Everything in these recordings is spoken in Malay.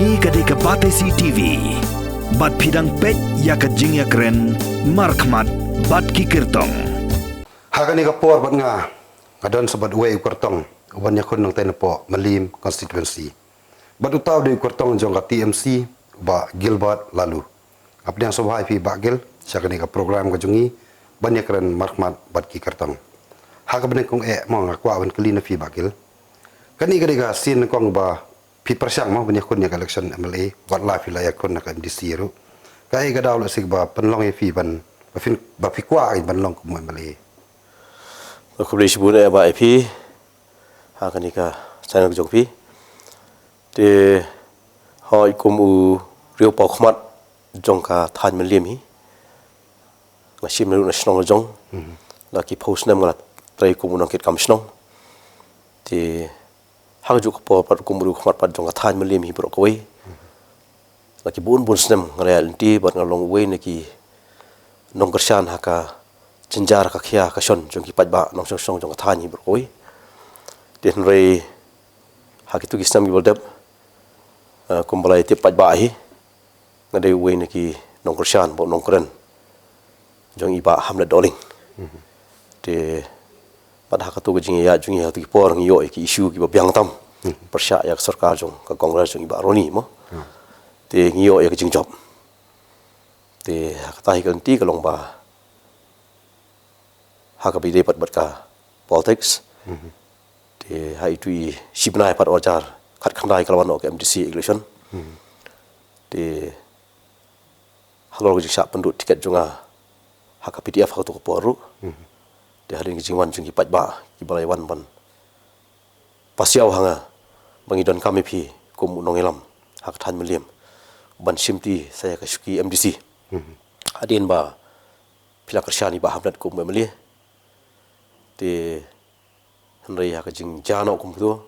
Ni kadika Batesi TV. Bat pidang pet ya kajing ya keren. Markmat bat kikirtong. Hakani kapor bat nga. Ngadon sabat uwe ukartong. Uban yakun ng tenepo Malim constituency. Bat utaw di ukartong jong ka TMC ba Gilbert lalu. Apni yang sobhai pi bagil siya kani ka program kajungi banyak keren markmat bat kikirtong. Hakabne kong mo nga kwawan kalina pi bagil. Kani kadika sin kong ba pi persyang mo banyak kun ya election MLA wat la pi layak kun ka MDC ru. Kai ka daw sig ba penlong e fi ban ba pi kwa ai ban long ku MLA. Aku beli sebuah apa IP, akan nikah saya nak jongpi. Di hoi kumu riau pokmat jongka Tan Malim hi, masih menurut nasional jong, lagi post nam ngalat trai kumu nangkit kamsnong. Di hak juga pot kumu riau pokmat pat jongka Tan Malim hi berokoi, lagi bun senam ngalat nanti buat ngalong way lagi nongkersan haka cenjar kakia kasion jong kipat ba nong song jong kathani berkoi den rei hak itu kisam gibaldap kumbalai tipat ba hi ngadai we neki nong kersan bo nong keren jong iba hamlet doling de pada hak tu jing ya jong ya tu por ngiyo ki isu ki biang tam persya ya sarkar jong ka kongres jong iba roni mo de ngiyo ya jing job de hak tahi kan ti kalong ba hak abi dapat berka politics, di hari itu sibnai pada wajar kat kandai kalawan ok MDC election, di halal gejik sak penduduk tiket junga hak PDF hak tu keporu, di hari ini jingwan jengki patba kibalai wan ban pasiau hanga bangidon kami pi kum nongelam hak Tan Malim ban simti saya kesuki MDC, hadin ba pila kersyani ba hamdat kum MLA. Di henry hak jing jano kumputu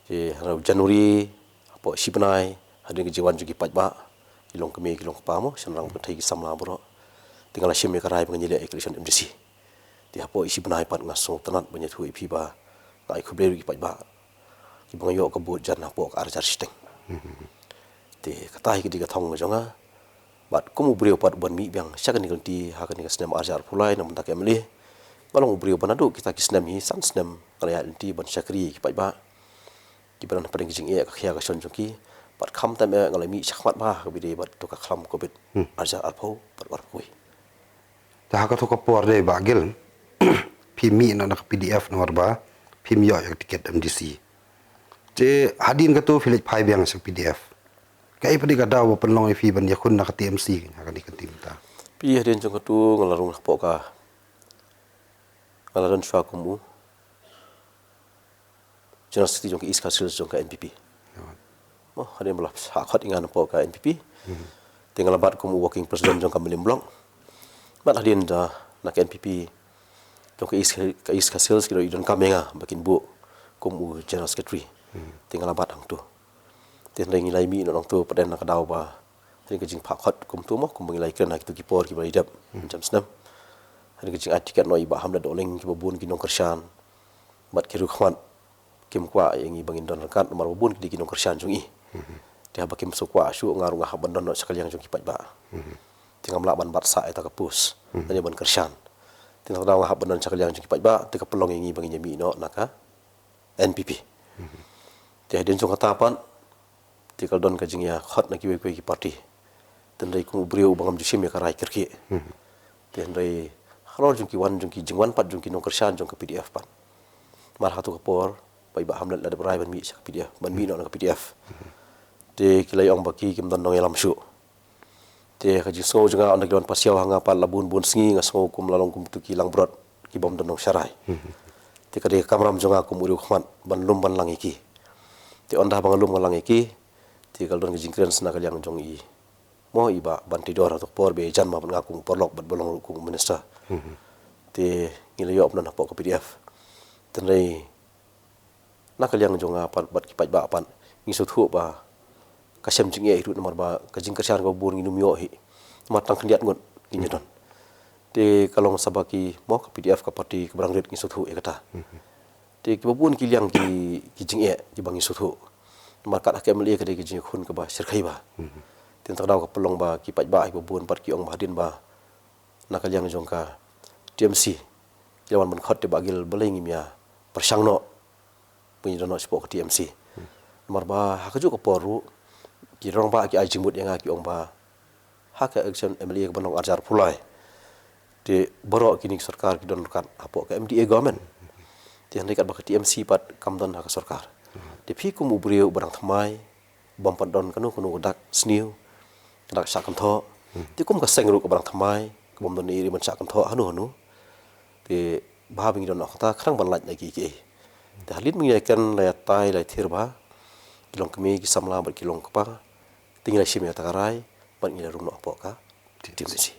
di Januari apa sibnai hadin kejiwan jugi pajba ilong kemi ilong pamo senrang betai samla bro tinggal sim me karai pengenyile election MDC di apa isi benai pat ngasong tenat banyak tu ipi ba ngai kubleri pajba ki bangayo kebut jan apa arjar sisteng di katai ki digatong jonga bat kumu brio pat ban mi biang syakan nikanti hak ni kasnem arjar pulai namun tak emli kalau beri banadu kita kisnam hi san snam kalaya inti ban syakri ki ba ki ban paling jing e ka khia ka son joki pat kham tam e ngalai mi chakmat ba ka bide bat to ka khlam ko bit arja alpho pat war koi Ta ka to ka por de bagil pi mi na PDF nomor ba pi mi yo tiket MDC je hadin ka to filik phai biang sa PDF kai padi ka daw penlong fi ban yakun na ka TMC ka di kentim ta pi hadin jong ka tu ngalarung po ka ngalaran shwa kumu general city jong iska sil jong ka NPP mo hadin belap hakhat ingan po ka NPP tinggal bat kumu working president jong ka Malim Blong bat hadin da nak NPP jong ka iska sil kilo idon kamenga bakin bu kumu general secretary tinggal bat ang tu tin ring ilai mi nong tu paden nak daw ba hadin ka jing phakhat kum tu mo kum ngilai kren nak tu ki por ki ba idap jam snam hari kecing atikat noi ba hamda doleng ki babun ki nong kersan bat ki rukhwan kim kwa yang i bangin don kat nomor babun ki nong kersan jungi dia ba kim sukwa su ngaru ngah bandon no sekali yang jungi pat ba tinggal melaban bat sa eta kapus hanya ban kersan tinggal daw ngah bandon sekali yang jungi pat ba te kapelong yang i bangin yami no naka NPP dia den jong katapan tinggal don ka jing ya khot na ki we ki parti tendai ku brio bangam jusim ya karai kirki tendai kalau jungki wan jungki jingwan pat jungki nong kersan jong ke PDF pat mar hatu kapor bai ba hamlet la de brai ban mi sak PDF ban mi no ke PDF de kilai ong baki kim don nong elam shu de ka jiso jonga on don pasiau hanga pat labun bun sngi ngaso kum lalong kum tu kilang brot ki bom don nong syarai de ka de kamram jonga kum uru khman ban lum ban lang iki de onda bang lum lang iki de kal don jingkren sna kal yang jong i mo iba banti dor atau por be jan ma ban ngakung porlok bat bolong ku minister te ngile yo apna po ko PDF tenai nakal yang jonga pat bat ki pat ba pan ngiso thu ba kasem jing e ru nomor ba ka jing kersan ko bun nginum yo hi matang kendiat ngot ginyedon te kalong sabaki mo ka PDF ka parti kebrang ret ngiso thu e kata te ki babun ki liang ki jing e ki bang ngiso thu markat akan melihat kedai kerja kun ke bah serkai bah. Tentang daw ke pelong bah kipat bah ibu buan part kiong bahadin bah nak yang jongka TMC jawan menkhot de bagil belengi mia persang no punya dono sport ke TMC. Nomor bah hak juga poru ki rong bah ki ajimut yang aki ong bah hak action MLA ke benong ajar pulai. Di borok kini sarkar ki don kan apo ke MDA government. Ti hendak bah ke TMC pat kamdon hak sarkar. Di piku mubriu barang thamai bompat don kanu dak sniu dak sakam tho ti kum ka sengru ke barang thamai ke bom don iri man sakam tho hanu ti bah bingi don ta khrang ban laj lagi ki ti halin mengiakan la tai la thirba kilong kemi ki samla bar kilong kapa tinggal sim ya takarai ban ngi rum no apo ka TMC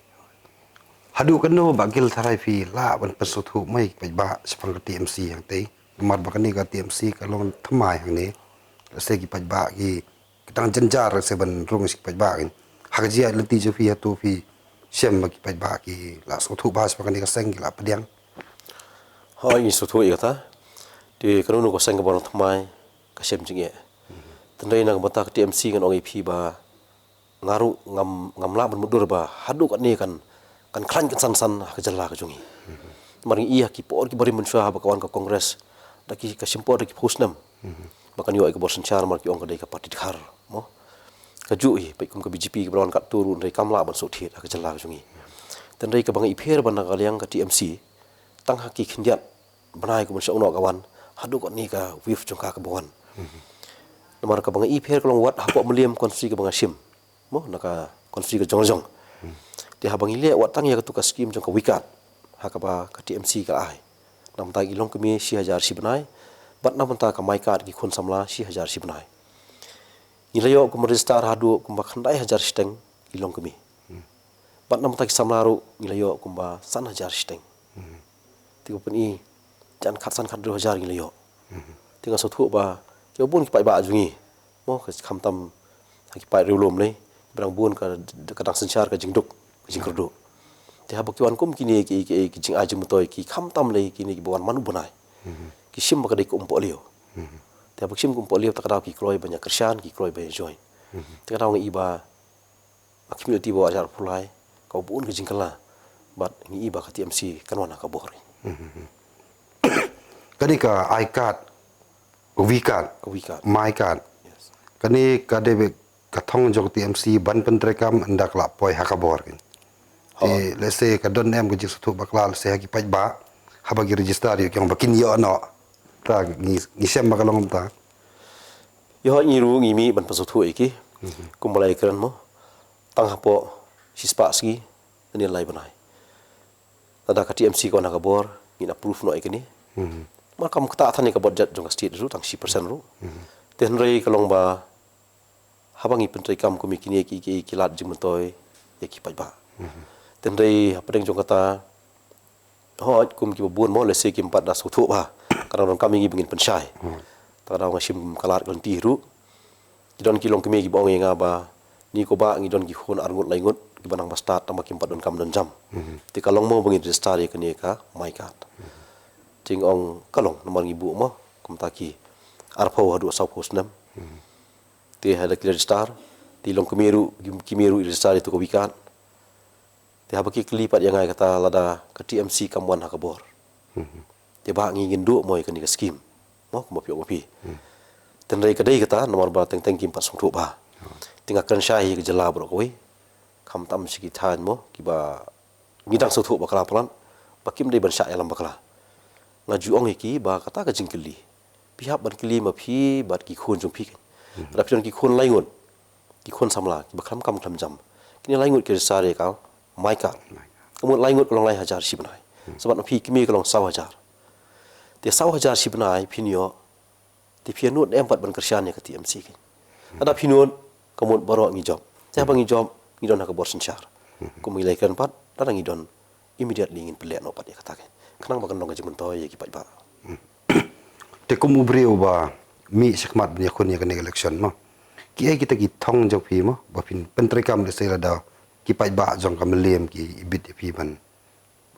Hadu kanu bagil tarai fi la ban pesutu mai pai ba sepang ke TMC yang tei mar bakani ka TMC kalong thamai hang ni se ki pai ba ki kitang jenjar se ban rung si pai ba kin hakjia lenti jo fi atu fi sem ki pai ba ki la sutu ba bakani ka seng ki la padiang hoi ni sutu ikata di kanu ko seng ke bon thamai ka sem jinge tendai nang bata ke TMC kan ong IP ba ngaru ngam la ban mudur ba hadu kan ni kan klan kan san ka jalla ka jungi mari iya ki por ki bari mensua ba kawan ka kongres daki ka simpor daki pusnam makan yo ke borsen char mar ki ong ka dai ka parti khar mo ka ju hi pai kum ka BJP ke brawan ka turun dai kamla ban so thit ka jalla ka jungi tan dai ka bang ipher ban ka liang ka TMC tang haki khindiat banai ko mensau no kawan hadu ka ni ka wif jongka ka bawan nomor ka bang ipher ka long wat hapo meliam konsi ka bang sim mo naka konsi ka jongjong dia habang ile wat tang ya ka tu ka skim jong ka wikat hakaba ka TMC ka ai nam ta ilong kemi 6000 si benai bat nam ta ka maikat ki khun samla 6000 si benai ilayo ko register hadu kumba khandai 1000 steng ilong kemi bat nam ta ki samlaru ilayo kumba 1000 steng tigo peni jan khatsan khat 2000 ilayo tinga so thu ba ke bun ki pai ba jungi mo ka khamtam ki pai rulum nei berang bun ka kadang sencar ka jingduk jingkerdu ti habak kiwan kum kini ki jing ajim toy ki khamtam le kini ki bawan manu bunai ki sim bakadai ko umpo leo ti habak sim ko umpo leo takadaw ki kroy banyak kersan ki kroy banyak join takadaw ngi iba community bo ajar pulai kau bun ke jingkala bat ngi iba ka TMC kanwana ka bor kani ka iCard wikat wikat maikat kani ka debe ka thong jong TMC ban pentrekam andak la poi hakabor kin lese ka don nem gji sutu baklal se haki pai ba habagi register yo kyong bakin yo no ta ni sem bakalong ta yo ni ru ngi mi ban pasutu iki kumulai kran mo tang hapo sispa ski ni lai banai tada ka TMC ko nakabor ni approve no ikini makam kata thani ka budget jong state ru tang 10% ru ten rei kalong ba habangi pentrekam ko mikini ki kilat jimtoy ya ki pai ba tendai apa deng jong kata hoj kum ki bun mo lese ki 4 da sutu ba karena kami ngi bingin pensai ta da ngasim kalat kon tiru don ki long kemi ki bong nga ba ni ko ba ngi don ki khon arngut laingut ki banang bastat ta makim 4 don kam don jam ti kalong mo bingin register ka ni ka my card ting ong kalong nomor ngi bu mo kum ta ki arpo hadu sau posnam ti hada ki register ti long kemiru register itu ko wikat ti habaki kelipat yang ai kata lada ke TMC kamwan hakabor ti ba ngi ngindu moi kan ka skim mo ko pio pi tenrai kadai kata nomor ba teng kim pas sungtu ba tinga kan syai ke jela bro koi kam tam siki than mo ki ba ngidang sutu bakala plan bakim dei ban sya alam bakala ngaju ong iki ba kata ka jingkeli pihak ban keli ma phi bat ki khun jong phi rapion ki khun laingun ki khun samla ki bakam kam jam kini laingut ke sare ka maika kemudian laingut kolong lai hajar si benai sebab napi kimi kolong 1000 dia 1000 si benai pinyo ti pianut empat ban kersian ya ke TMC ki ada pinut kemudian baru ngi job saya bangi job ngi don ka bor sencar ku milaikan pat dan ngi don immediately ngin pelek no pat ya kata kenang bakan dong jimun toy ki pat ba te kum ubriu ba mi sekmat nya kun ya kan election ma ki ai kita ki thong jong phi ma ba pin pentrekam de sela da ki pai ba jong kam lem ki ibit phi ban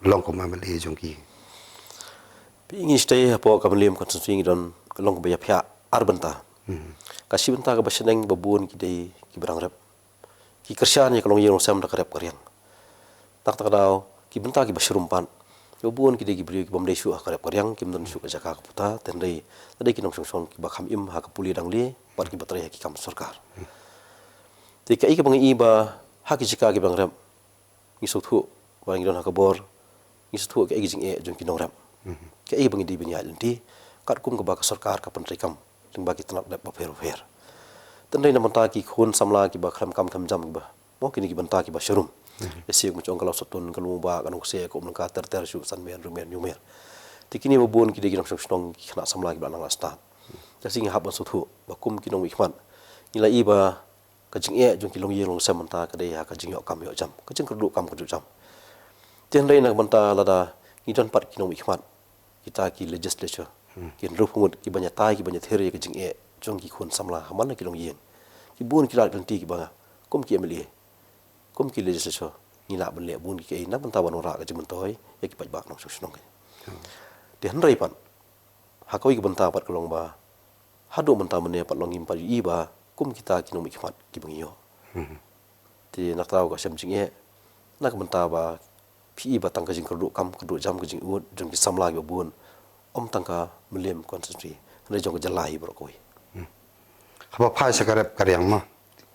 long ko ma le jong ki pi ngi stay po kam lem kon swing don long ba ya phya arbanta Kasih benta ke baseneng babun ki berang rep. Ki kersyaan ya kalau yang sam dak rep karyang. Tak daw ki benta ki basyrumpan. Babun ki beri ki bamdai su rep karyang ki mdon su ka jaka ka puta tendai ki nong song ki bakham im ha ka puli dang li par ki batrai ki kam sarkar. Ti ka ki bangi ba ha ki jika ki bang rep. Ni sothu ba ngi don ha ka bor. Ni sothu ki jing jong ki nong rep. Ka bangi di benya lenti kat kum ka ba ka sarkar ka pentri kam ling ba ki tanap dap ba fer. Tendai na menta ki khun samla ki ba kham kam tham jam ki ba. Mo kini ki benta ki ba syurum. Esiok macam kalau sotun kalau ba kan se ko mun ka ter su san men rumen yumer. Tikini babun ki de ginam song ki khana samla ki ba nang stat. Jasing hab ban sothu ba kum ki nong ikman. Ila iba ka jing jong ki long ye long sam menta ka de ha ka jing yo kam yo jam. Ka jing kerdu kam kerdu jam. Tendai na benta lada ni don pat ki nong ikman. Kita ki legislature ki rup mut ki banya tai ki banya theory ki jing jong ki khun samla haman ki long yen. Ki bun ki lat ganti ki ba kum ki emli kum ki legislature ni la ban le bun ki na ban tawan ora ka jimun toy ya ki pajbak nong sunong de hanrai pan ha koi ki banta pat kolong ba hadu banta mene pat long im pa i ba kum kita ki nong mikmat ki bangyo ti nak tahu ka sem jing nak banta ba pi ba tang ka jing kerdu kam kerdu jam ka jing ud jong ki samla ki bun om tang ka melem concentrate ne jong ka jalai bro koi Haba phai sakarep karyang ma.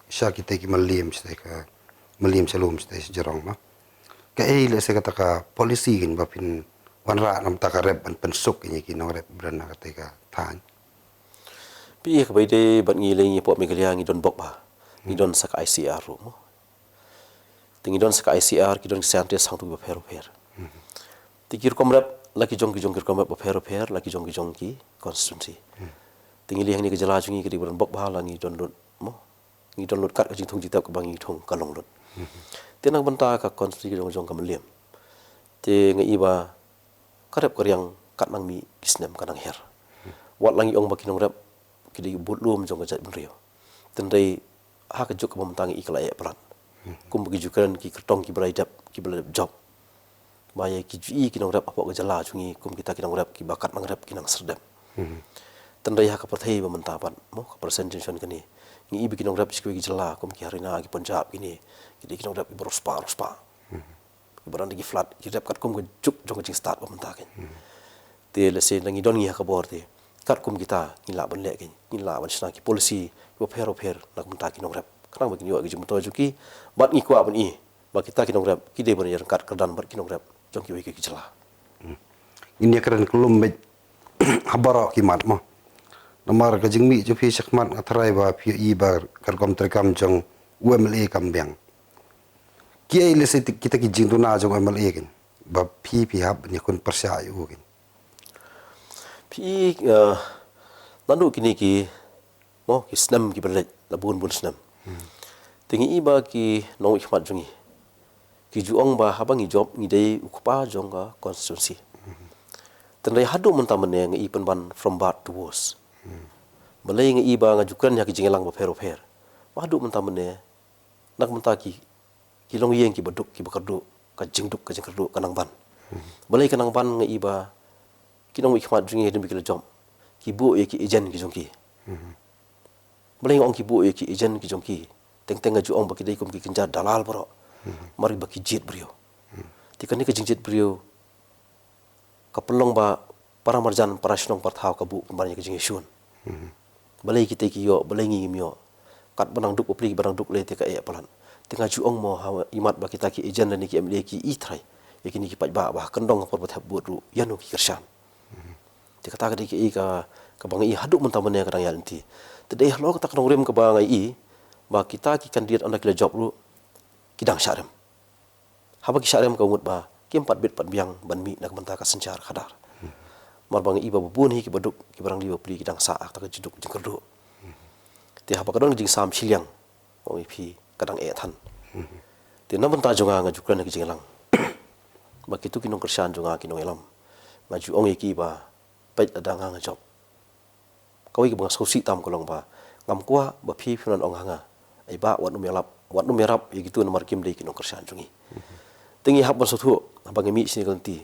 Sya kita ki malim stai ka malim salum stai jarong ma. Ka le se kata ka polisi gin ba pin wanra nam ta karep ban pensuk ni ki no rep bran ka te ka than. Pi ka bai de ban ngi le ngi po megalia ngi don bok ba. Ngi don sak ICR ro mo. Tingi don sak ICR ki don sante sang tu ba fer. Tikir kom rep laki jong ki kom ba fer laki jong ki constituency. Tingi liang ni ke jala jungi ke di bulan bok bahala ngi don lut mo ngi don lut kat jing thong jitap ke bangi thong kalong lut tenang benta ka konstitusi jong ka meliam te ngi iba karep karyang kat nang mi kisnem kanang her wat langi ong bakinong rep ki di but lum jong ka jat benrio tendai ha ka juk ka memtangi ikla e peran kum bagi jukan ki kertong ki belaidap job maya ki ji ki nong rep apa ka jala jungi kum kita ki nong rep ki bakat nang rep ki nang serdem tendai ha ka perthai ba mentapan mo ka presentation kani ngi ibi kinong rap sikwi jela kum ki harina ki punjab kini ki kinong rap berospa ki baran di flat ki rap kat kum juk jong jing start ba mentakan te le se ngi don ngi ha ka bor te kat kum kita ngi la ban le ki ngi la ban sna ki policy ko pher nak menta kinong rap kanang ba ki yo ki jum to juki bat ngi kwa ban i ba kita kinong rap ki de ban yer kat kerdan bar kinong rap jong ki wi ki jela Ini keren kelum be habara ki mat ma. Nomor ka jing mi ju phi sakmat atrai ba phi i ba kar kom trekam jong UMLA kambyang. Ki le se kita ki jing tu na jong UMLA kin. Ba phi hab ni kun persya yu kin. Pi nandu kini ki mo ki snam ki berlet labun bun snam. Tingi iba ki nong ikhmat jungi. Ki juong ba habang i job ngi dei ukpa jong ka constituency. Tendai hadu mentamane ngi ipan ban from bad to worse. Malay ngi iba ngajukan ya ki jingelang ba fer. Wadu mentamane nak mentaki ki long yeng ki beduk ki bakardu ka jingduk ka jingkerdu kanang ban. Malay kanang ban ngi iba ki nong ikhmat jungi dem ki jom. Ki bu ye ki ejen ki jongki. Malay ngong ki bu ye ki ejen ki jongki. Teng-teng ngaju ong ba ki dei kum ki kenjar dalal bro. Mari ba ki jit brio. Tikani ka jingjit brio kapelong ba para marjan para snong parthau kabu kembarnya ke jing isun balai kita ki yo balai ngi myo kat banang duk opli barang duk le te ka e palan tengah juong mo imat ba kita ki ejen dan ki emle ki itrai yakini ki paj ba kendong por bat bu ru yanu ki kersan te kata ka de ki ka bang i haduk mentamane kadang ya nanti tedai lo kata kadang rem ka bang i ba kita ki kandidat anak le job ru kidang syarem haba ki syarem ka umut ba ki 4 bit 4 biang ban mi nak mentaka sencar khadar marbang iba bubun hi ki baduk ki barang liwa pli kidang saak ta jiduk jingkerdu ti haba kadang jing sam siliang oi phi kadang e than ti na banta jonga ngajukan ki jinglang ba kitu kinong kersan jonga kinong elam maju ong ki ba pait adang nga job kawi ki bang sosi tam kolong ba ngam kwa ba phi phinan ong hanga ai ba wat nu merap ye gitu nomor kim dei kinong kersan jongi tingi hab ban sothu abang mi sini kanti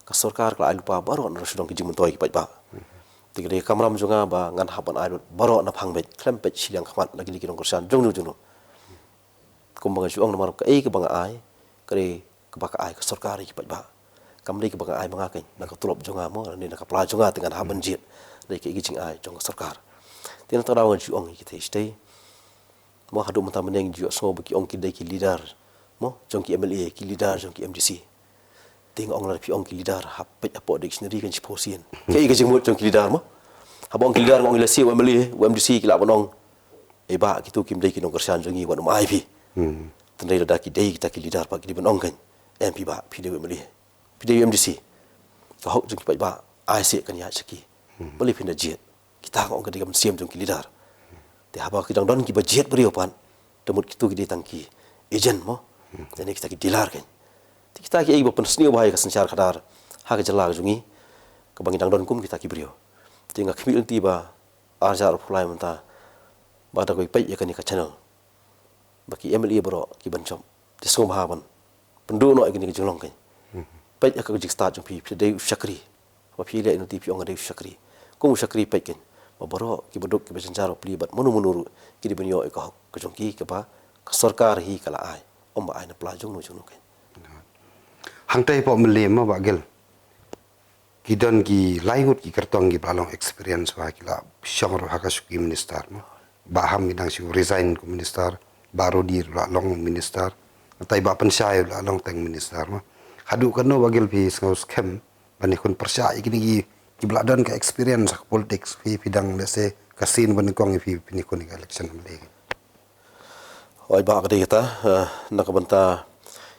ka sarkar kala lupa baru an rasudong ki jimun toy ki paj ba Tiga dia kamram juga ba ngan haban airut baru na phangbet klempet silang khamat lagi di kinong kursan jong nu kumbang juang na marok ke banga ai kare ke baka ai ke sarkari ki ba kamri ke banga ai banga ken na ka tulop jonga mo ni na ka pla jonga dengan haban jit dai ke gijing ai jong sarkar tin ta rawan juang ki te stay mo hadu mata meneng ju so baki ong ki dai ki leader mo jong ki MLA ki leader jong ki MDC ting ong la pi ong ki leader hapet apo dictionary kan siposien ke i gijing mo jong ki leader mo habong ki leader ong ilasi MLA MDC ki la bonong ba ki tu kim dai ki nong kersan jongi wan mai pi tendai dah kita ki leader pak di benong kan MP ba PDW meli PDW MDC ka hok jung ki ba IC kan ya saki beli pinda jet kita ngong ka digam siam jung ki leader te haba ki dang don ki budget beri opan demut kitu ki ditangki agent mo dan kita ki dilar kan kita ki ibu pensni bahaya ka sencar kadar ha ka jala jungi ka bangi dang don kum kita ki beri tinga khmil tiba arjar fulai menta bada ko pai ya kan ka channel baki MLA bro ki bancom ti som haban pendu no igni jinglong kai pai ka jik start jong pi dei shakri wa pi le no ti pi ong dei shakri ko shakri pai ken ba bro ki baduk ki besenjaro pli bat monu munuru ki di benyo ka ka jong ki ka ba ka sarkar hi kala ai om ba ai na pla jong no kai hang tai po mele ma ba gel ki don ki laingut ki kartong ki balong experience wa ki la shongro hakasuki minister ma ba ham midang si resign ko minister baru di long minister tai ba pensai long teng minister ma hadu kan no bagel pi ngaus kem bani kun persai gini ki bladon ka experience ka politics fi bidang lese kasin bani kong fi ni kun election mele oi ba ka kita nak banta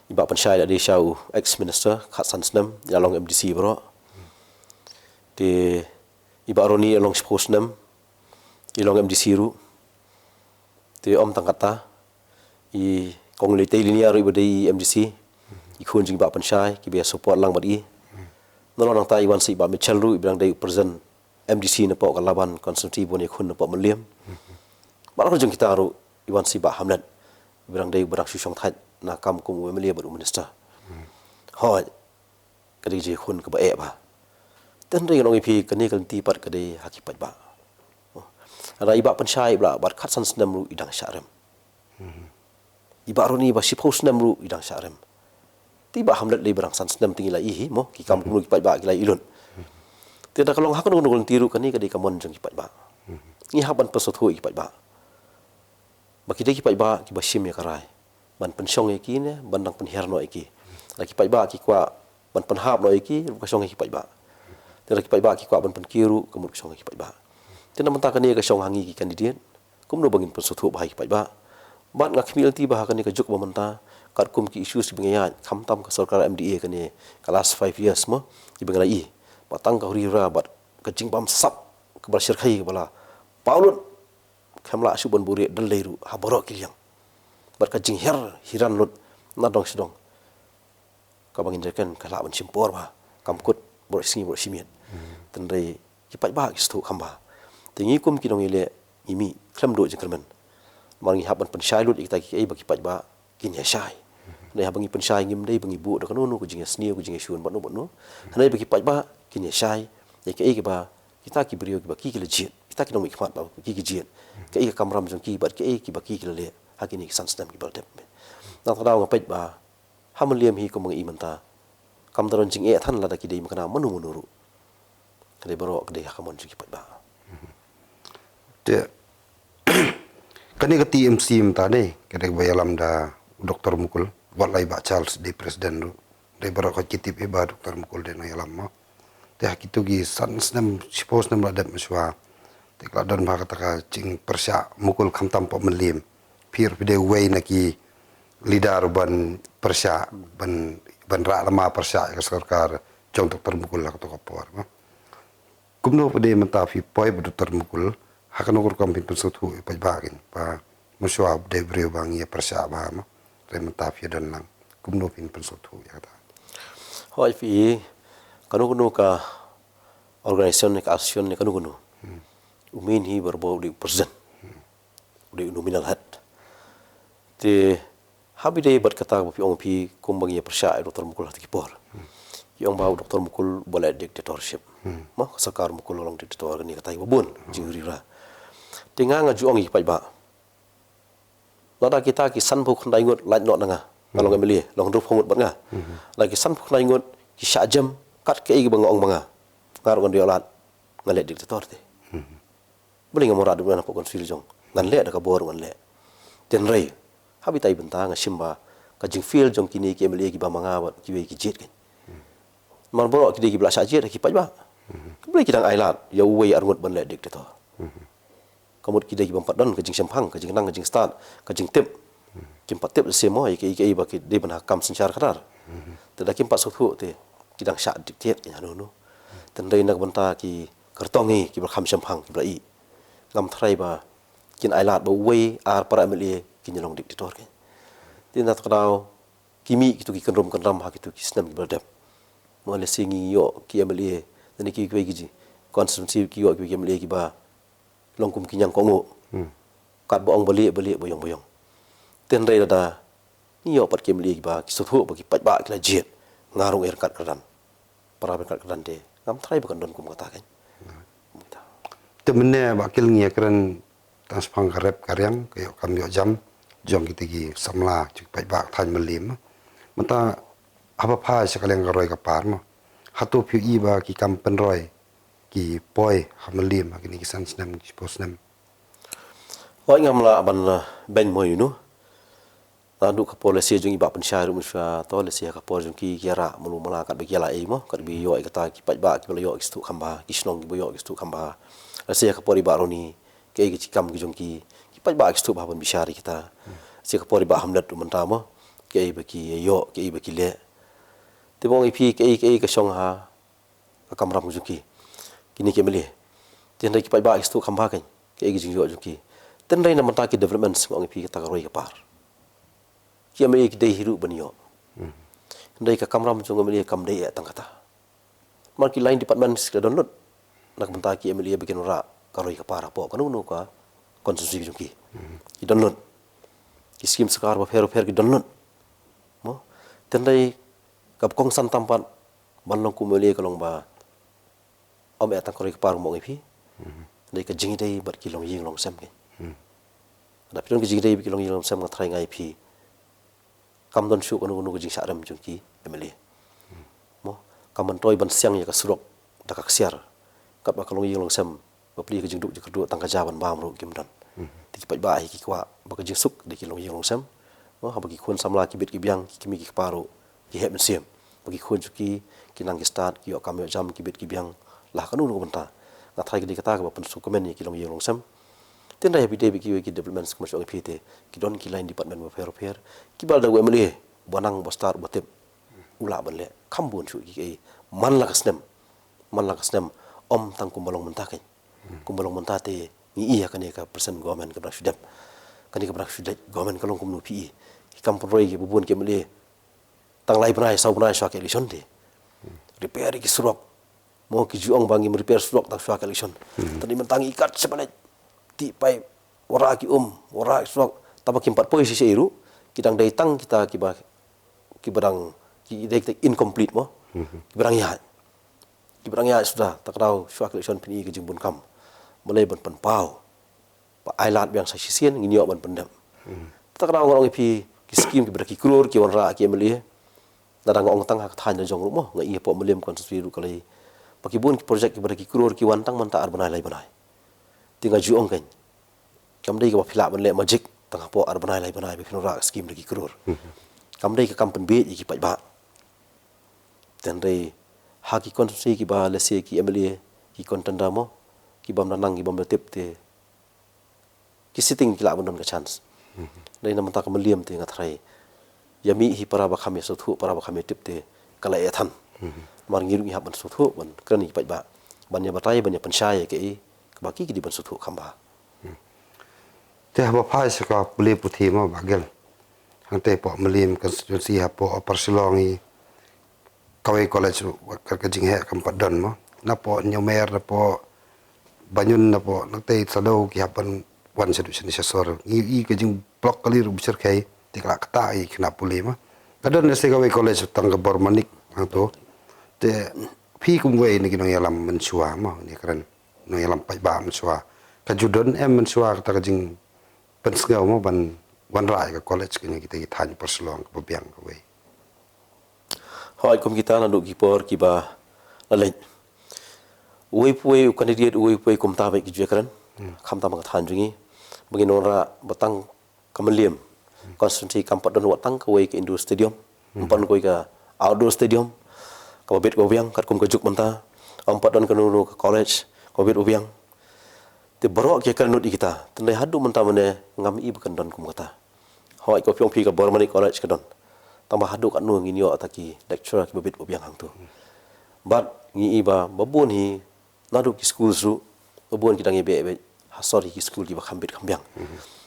iba pensai di shau ex minister Khatsan Snem ya long MDC bro di iba roni long spokesman ilong MDC ru ti om tangkata i kong le te linia ru ibadai MDC i khun jing ba pensai ki be support lang badi nolong nang tai wan si ba Mitchell ru ibang dai present MDC na po kalaban konsulti boni khun na po meliam ba jing kita ru iwan si ba hamlet ibang dai berak susong that na kam kum melia baru minister hoi kadi je khun ka ba e ba ten ri nong ipi kani kan ti pat kadi hakipat ba ada iba pensai bla bat Khatsan Snem ru idang syarem iba roni ba sipos nem ru idang syarem tiba hamlet le berang san snem tingi la ihi mo ki kam kunu ki pat ba ki la ilun tiada kalong hakon ngun tiru kani kadi kamon jeng ki pat ba ni haban pesot hui ki pat ba baki de ki pat ba ki basim ya karai ban pensyong iki ne bandang penherno iki la ki pat ba ki kwa ban penhap no iki ka syong ki pat ba tiada ki pat ba ki kwa ban penkiru kemur syong ki pat ba tiada mentah kani ka syong hangi ki kandidat kumno bangin pesot hu ba ki pat ba bat ngak mil ti bah kani ka juk bamanta kat kum ki issues bingaya kham tam ka sarkar MDA kani ka last 5 years mo ki bingala i batang ka huri ra bat ka jing bam sap ka bar syarkhai bala paulun khamla su bon buri dal leiru ha borok kilyang bat ka jing hiran lut na dong sidong ka bangin jeken ka la ban simpor ba kam kut bor singi bor simian tendai ki pat ba ki stu khamba tingi kum ki dong ile imi khlam do jengkermen mangi haban pensai lut ikta ki bagi pat ba kin ya syai nei habangi pensai ngim dei bangi bu da kanu ku jinga sni ku jinga syun banu banu hanai bagi pat ba kin ya syai ya ki ba kita ki brio ki ba ki legit kita ki dong ikmat ba ki jit ki kamram jong ki ba ki ba ki le hakini san stem ki baldep na tadaw ngapet ba hamliam hi ko mangi manta kam daron jing than la da ki dei makana manu munuru kade baro kade hakamon jing ki pat ba kani ka TMC mta ne kede bayalam da Dr. Mukul walai ba Charles di presiden ru de bara ko kitip e ba Dr. Mukul de no yalam ma te hakitu gi san snem suppose nem ladap meswa te kala don ba kata ka cing persya Mukul kham tam po melim pir de way na ki lidar ban persya ban ra lama persya ka sarkar jong Dr. Mukul la to kapor ma kumno pede mata fi poi Dr. Mukul hakan ukur kampin pensut hu pa bagin pa muswa de breu bang ya persya ba ma remata fi dan lang kumno pin pensut hu ya ta hoi fi kanu ka organisasi ka action ne kanu umin hi berbo di presiden di nominal head te habi de berkata fi ong fi kumbang ya persya Dr. Mukul hati kipor yang bau doktor mukul boleh dictatorship. Mah sekar mukul orang dictator ni kata ibun juri ra. Tinggal ngajuang ipai ba. Nada kita ki san phuk ndai ngot laj not nga. Kalau ngamili long rup hongut bat nga. Lagi san phuk ndai ngot ki syajam kat ke igi bangong banga. Ngar ngon diolat ngalet dictator te. Boleh ngamora du na pokon sil jong. Ngan le da ka bor ngan le. Ten rei habitai bentang simba ka jing feel jong kini ki emeli ki ba manga wat ki we ki jet kan. Man borok ki di bela sajet ki paj ba. Boleh kita ailat ya we arngot ban le dictator. Kamut ki di bampat don ka jing sempang ka jing nang ka jing start ka jing tip. Kim pat tip semo ki ba ki de ban hakam sencar kadar. Tada kim pat suthu te kidang syak diktet nya no. Ten rei nak benta ki kertongi ki berkham sempang ki blai. Ngam thrai ba kin ailat ba we ar para emeli ki nyelong dictator kan. Tin tak kadau kimi kitu ki kenrom kenram ha kitu ki senam ki berdep. Mole singi yo ki emeli dan ki kwe ki konstitusi ki yo ki emeli ki ba longkum ki nyang kongo. Kat boong balik boyong. Ten rei da ni yo pat ki emeli ki ba ki suthu ba ki pat ba ki la jet ngarung er kat keran. Para kat keran de ngam thrai ba kan don kum kata kan. Temene bakil ngia keren transpang karep karyang kayo kami jam jong kita gi samla cik pai bak than melim mata apa pa sekalian garoi kapar no hatu piu i ba ki kam penroi ki poi hamelim kini ki san snam ki posnam Oi ngam la ban ben mo yunu adu ka polisi jong iba pensyar musya to lesi ka por jong ki kira mulu mala kat bagi la e mo kat bi yo kata ki pai bak ki bela yo ki stu khamba ki snong ki yo ki stu khamba lesi ka por iba roni ke ki cikam ki jong ki pai bak ki stu ba ban bisyari kita si ka por iba hamdat tu mentama ke iba ki yo ke iba ki le te bong ipi ke ka song ha ka kamram jong ki kini ke mele ten ki pai bak ki stu khamba kan ke ki jong yo jong ki ten na mata ki development ngong ipi ka roi ka par ki ameli ki dei hiru banyo ndai ka kamram jong ameli kam dei tang kata mar ki line department ska download nak menta ki ameli bikin ra karoi ka para po kanu no ka konstitusi jong ki download ki skim sekar ba fer ki download mo tendai kap kong san tampat banlong ku meli kalong ba om etang karoi ka par mo ngi pi ndai ka jingi dei bat ki long ying long sem ki da piron ki jingi dei ki long ying long sem nga thrai ngai pi kam don shu kanu nu jing saram jong ki emeli mo kam toy ban siang ya ka surok da ka siar kat ba kalong ying long sem ba pli ka jing du ka du tang ka jaban ba mru kim dan ti pai ba ki kwa ba ka jing suk de ki long ying long sem mo ha ba ki khun samla ki bit ki biang ki mi ki paru ki heb sim ba ki khun chu ki nang ki start ki yo kam yo jam ki bit ki biang la kanu nu banta na thai ki di kata ka ba pen su komen ni ki long ying long sem ten rai bi de bi ki development commercial pite ki don ki line department of fair ki bal da emeli bonang bostar botep ula ban le khambun chu ki man la kasnem om tang kumbalong mentake kumbalong mentate ni iya kan ka persen government ka braksidap kan ka braksidap government kalong kumnu pi ki kamproi ki bubun ki emeli tang lai brai sau brai swa ke election de repair ki surok mo ki juang bangi repair surok tak swa ke election tadi mentang ikat sebalik ti pai ora ki ora sok tabakim pat poi sisi iru kidang dai tang kita ki barang ki dai incomplete mo ki barang ya sudah tak tahu swak election pini ke jimbun kam mulai ban pan pau pa ailat yang sasisian ngini ban pendam tak tahu ngong pi ki skim ki beraki krur ki wanra ki emeli dadang ngong tang hak than jong rumo ngai ia po melim konstitusi ru kalai pakibun ki project ki beraki krur ki wantang manta ar banai lai banai tinggal juong kan kam dei ka phila ban le magic tang po ar banai lai banai be ra scheme lagi krur kam dei ka kampen be ki pai ba ten dei ha ki konstitusi ki ba le se ki emeli ki kontenda mo ki bam nanang ki bam tip te ki sitting ki la ban don ka chance dei na mata ka meliam te ngathrai yami hi para ba khame so thu para ba khame tip te kala e than mar ngiru ngi ha ban so thu ban kan ki pai ba ban ya batai ban ya pensyai ke baki ki di ban so thu khamba te ha pa sa ka puli puthi ma bagel hang te po melim konstitusi ha po persilongi kawai college ka jing he kam padan mo na po nyomer na po banyun na po nak te sado ki hapan wan solution ni sor i ka jing block kali ru bisar kai te kala kata i kna puli ma kadon ne se kawai college tang ka bormanik hang to Te pi kum we ni kinong yalam mensua mo ni keren no yalam pai ba mensua ka judon mensua ta ka jing pensgau mo ban rai ka college kini kita than perselong ka biang ka we Hoi kum kita na ki por ki ba lalai uai puai candidate uai puai kum ta ba ki jekran kham ta ma than jingi bagi nora batang kameliam konstitusi kampat don watang ka we ke indoor stadium umpan koi ka outdoor stadium ka bit ko biang kat kum ka juk manta ampat don kanu ka college ko bit biang te baro ke kan di kita tendai hadu menta mane ngam i bukan don kum kata hoi ko piong pi ka bor mani college ka don tambah hadu kat nu nginyo ataki lecturer ki bit biang hang tu bat ngi iba babun hi nadu ki school su babun ki dangi be hasori ki school ki ba khambit khambyang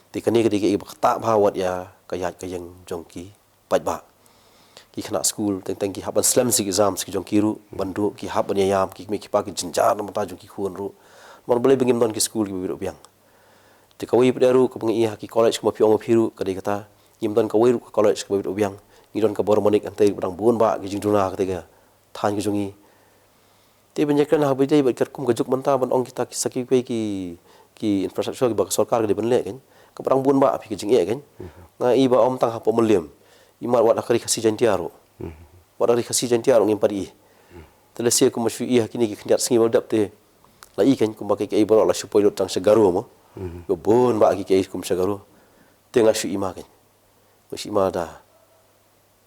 ti kani ke iba ta bawat ya kayat kayang jongki pajba ki khana school teng ki haban slam si exam si jong kiru bandu ki haban yam ki me ki pa ki jinjar na mata jong ki khun ru mon boleh bengim don ki school ki biru biang te kawi pdaru ko pengi ki college ko piong phiru kadi kata yim don kawi ko college ko biru biang ni don ka bormonik antai bang bun ba ki jingduna ka tega than ki jongi te benjekran ha bidai ba kat kum ka juk manta ban ong kita ki saki pe ki infrastructure ki ba sarkar ki ban le kan ka bang bun ba pi ki jing e kan na i ba om tang ha po muliam imar wat akari kasi jantiaro wat akari kasi jantiaro ngim pari telesi ko masyu iya kini ki khndiat singi waldap te la i kan ko ba ke ibaro la supoi dot tang segaru mo go bon ba ki ke kum segaru te nga syu ima kan masyu ima da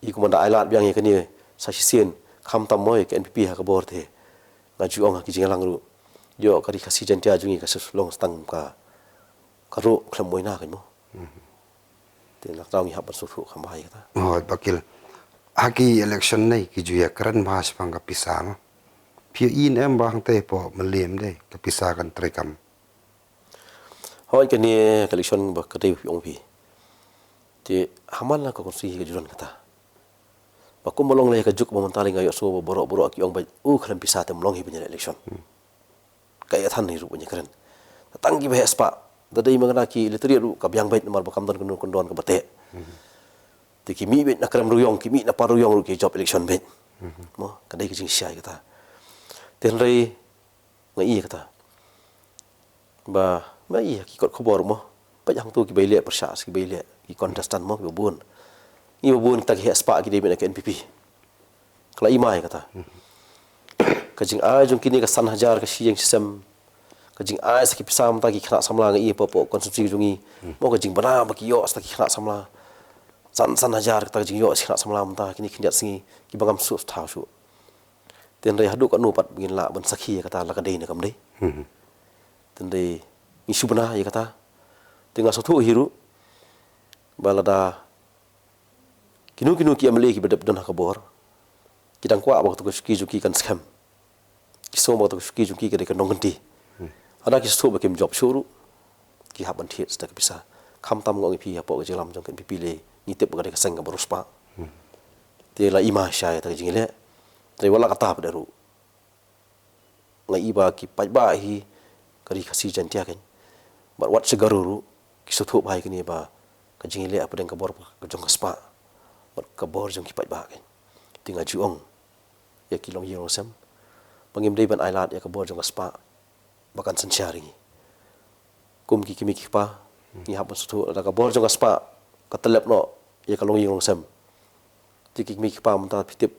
i ko manda ailat biang ye kani sa sien kham tam moy ke npp ha ka bor te nga ju ong ki jingalang ru yo kari kasi jantia jungi ka long stang ka ru khlam moina kan mo te nak tahu ngihap bersusu kambai kata. oh bakil haki election nei ki juya kran mas pang ka pisama pio in bang te po melem dei ka pisakan trekam Hoi kani election ba kadai pi ong pi te hamal na ka konsi ka juran kata ba kum molong le ka juk ba mentali ngayo so ba borok ki ong ba khram pisa te molong hi punya election kaya than ni ru punya keren tatanggi ba spa dadai mangana ki literi ru ka biang bait nomor bakam don kunu kondon ka bate ti ki mi bet nakram ruyong ki mi na paruyong ru ki job election bet mo kadai ki jing syai kata ten rei ngai kata ba mai ki kot khobor mo pa yang tu ki baile persya ki baile ki contestant mo ki bun i bun ta ki spa ki de be ke npp kala imai kata ka jing a jung kini ka san hajar ka si jing sistem kajing ai sakit pisam ta ki khana samla ngai po konsumsi jungi mo kajing bana ba ki yo sta ki khana samla san hajar ta kajing yo khana samla mta kini khinjat singi ki bangam su thau su ten rei hadu ka nu pat bingin la ban sakhi kata la ka dei na kam dei ten rei ni subna ya kata tinga so thu hiru balada kinu ki amle ki bedap don ka bor kidang kwa ba to ki juki kan scam ki so ba to ki juki ka de ka nongenti ada ki stu bakim job shuru ki haban thiet sta ka bisa kham tam ngong pi apo ke jelam jong kan pi le ni tep ka de ka sang ka borospa te la ima sha ta jingile te wala ka tap daru ngai iba ki pai ba hi kari khasi jantia kan bar wat segaru ki suthu bai kini ba ka jingile apa deng ka bor ka jong ka spa bar ka bor jong ki pai ba kan tinga juong ya ki long yero sam pangim dei ban ailat ya ka bor jong ka spa bakan sensyari kum ki kimi ki pa ni hap sutu da ka bor jong spa ka telep no ye ka long yong sam ti ki kimi ki pa mta pitip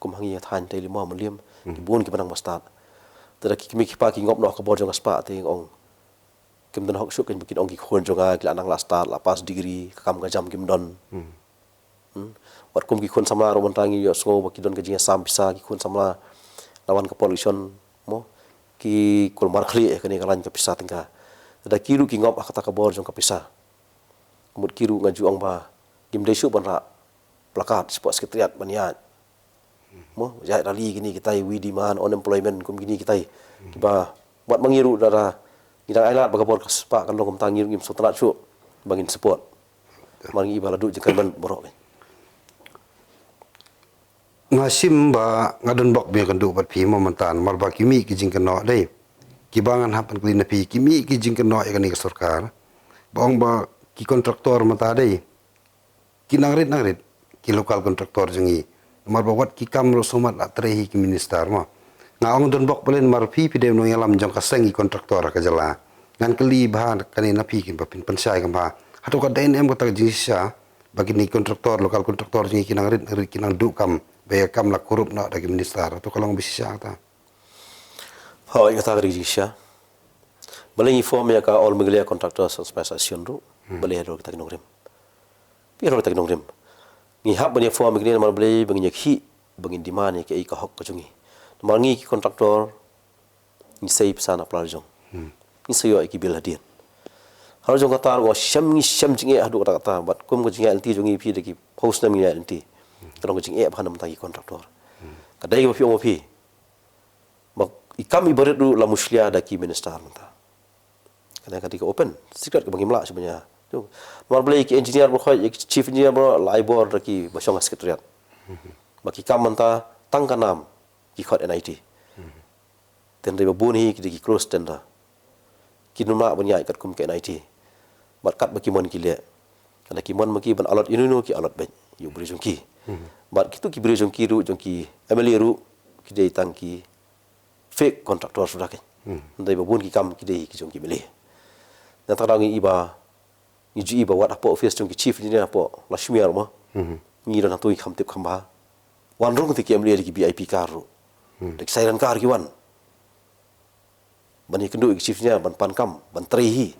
kum hangi than te limo maliam ki bun ki banang mastat da ki kimi ki pa ki ngop no ka bor jong spa te ong kim don hok su ken bikin ong ki khon jonga ki anang la start la pas degree ka kam ka jam kim don wat kum ki khon samla ro mantangi yo so ba ki don ka jinga sam pisa ki khon samla lawan ka pollution mo ki kul markhli kani kalan ka pisa tingka da kiru ki ngop akata ka bor jong ka pisa mut kiru ngaju ong ba kim desu banra plakat sport sekretariat baniat mo jai rali gini kita we demand unemployment kum gini kita kiba buat mengiru dara ngidang ailat baga bor ka spa kan long tangir ngim sotrat su bangin support mangi baladu jengkan ban borok ngasim ba ngadon bok be kan du bat pi mo mantan mal ba kimi ki jing keno dei ki bangan hapan klina pi kimi ki jing keno ya kan ni sarkar bong ba ki kontraktor mata dei ki nangrit ki lokal kontraktor jengi mar bawat ki kam ro somat la trehi ki minister mo ngaong don bok belen mar pi pide no yalam jong ka sengi kontraktor ka jala ngan keli bahan kanina pi kin papin pensai kam ba hatu ka dain em ko ta jinsa bagi ni kontraktor lokal kontraktor ni kinang rit kinang du kam baya kam la korup na dagi minister to kalong bisisa ta How you kata kerja sih? Balik inform ya ka all meglia kontraktor association ru, balik ro kita kinongrim. Piro kita kinongrim. Ni hab bani form meglia mar balik bangin yakhi bangin demand ya ke hok kajungi. Mar ngi ki kontraktor ni sei pesana pelarjong. Ni sayo iki bil hadian. Har jong kata go syam jinge adu kata bat kum ko jinge alti jongi pi deki post na mi alti. Terong jinge bhanam tangi kontraktor. Kadai go pi kami ibarat dulu la muslia daki minister menta. Kadang ketika open secret ke bangimla sebenarnya. Tu. Mar beli ki engineer berkhoi chief engineer ber laibor daki basong sekretariat. Baki kam menta tangkanam ki khot NIT. Tenda babuni ki diki close tenda. Ki numa banya ikat kum ke NIT. Bat kat baki mon ki le. Kada ki mon maki ban alot inunu ki alot ben. Yu beri jongki. Bat kitu ki beri jongki ru jongki MLA ru ki dei tangki fake kontraktor sudah kan. Ndai babun ki kam ki dei ki jong ki beli. Dan tarang iba ni ji iba wat apo office jong ki chief engineer apo Lashmiar mo. Ni ran tu kham tip khamba. Wan rong ti ki amli ki VIP car ru. Dek siren car ki wan. Bani kendu ki chief engineer ban pan kam ban trehi.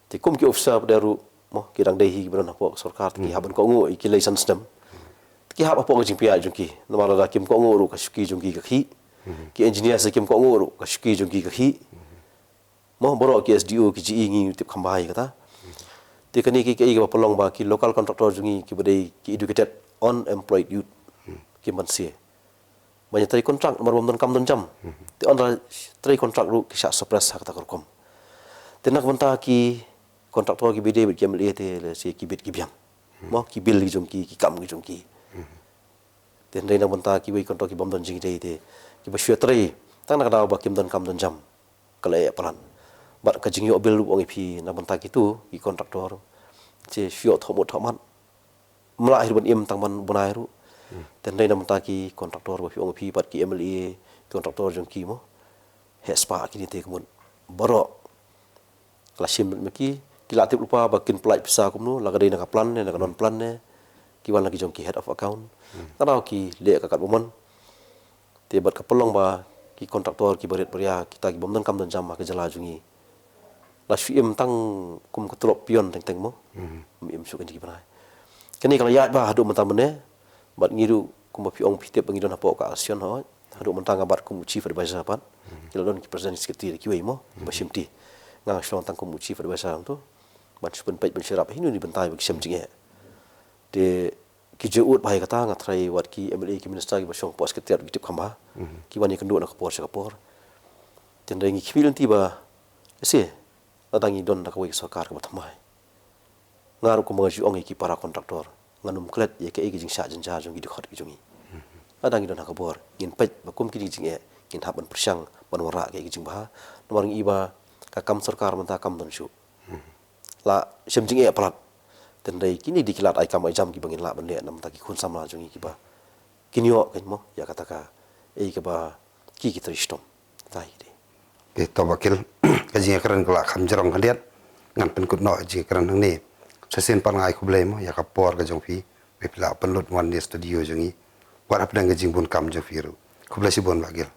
Ti kum ki officer daru mo ki dang dei ki ban apo sarkar ki haban ko ngo ki license dem. Ki hab apo jing pia jong ki. Namara da kim ko ngo ru ka suki jong ki khi. Ki engineer sekim ko nguru ka shiki jongki ka hi mo boro ki SDO ki GE ngi tip khambai kata te kani ki ba polong ba ki local contractor jongi ki badai ki educated unemployed youth ki mansie banyak tari kontrak nomor bom don kam don jam te on tari kontrak ru ki sha suppress kata korkom te nak banta ki kontraktor ki bide ki amli te le si ki bit ki biam mo ki bil ki jongki ki kam ki jongki te ndai nak banta ki bai kontrak ki bom don jing te ki basyatri tang nak daw bakim don kam don jam kala pelan bat ka jingyo bil ong ipi na banta kitu ki kontraktor che syot thomot thoman mlahir ban im tang ban bunai ru ten dai na banta ki kontraktor ba ong ipi bat ki MLA kontraktor jong ki mo hespa ki ni te kemun baro klasim meki ki latip lupa bakin pelai pisa kumnu laga dai na plan ne na non plan ne ki wan lagi jong ki head of account tanau ki le ka kat bomon te bat kapelong ba ki kontraktor ki baret beria kita ki bomdan kam dan jam ke jala jungi la suim tang kum ketrop pion teng mo im suk ki banai kini kalau ya ba hadu mentam ne bat ngiru kum ba piong pitep ngidon apo ka asion ho hadu mentang bat kum chief advisor pat kilo don ki president secretary ki mo ba simti ngang slong tang kum chief advisor tu bat supen pait ben sirap hinu ni bentai ba sim jinge de ki jeut bahai kata ngatrai wat ki MLA ki minister ki basong pos ketiar bitip khamba ki wani kendu nak kapor sekapor tendai ngi khil ti ba ese adangi don nak wei sarkar ka thamai ngaru ko maju ong ki para kontraktor nganum klet ye ke gi jing sha janja jong gi dikhot gi jongi adangi don nak kapor ngin pet bakum ki jing e ngin haban persang ban wara ke gi jing ba nomor ngi ba ka kam sarkar menta kam don shu la sem jing e palat tendai kini dikilat ai kam ai jam ki bangin la ban le nam ta ki khun samla jongi ki ba kinyo kan mo ya kata ka ei ke ba ki tristom tai de ke to bakil ka jinga kran kala kham jarong khandiat ngan pen kut no jinga kran nang ni sesen pan ngai ku blemo ya ka por ka jong pi be pila pen lot wan ni studio jongi war ap dang ka jing bun kam jo firu ku blesi bon bakil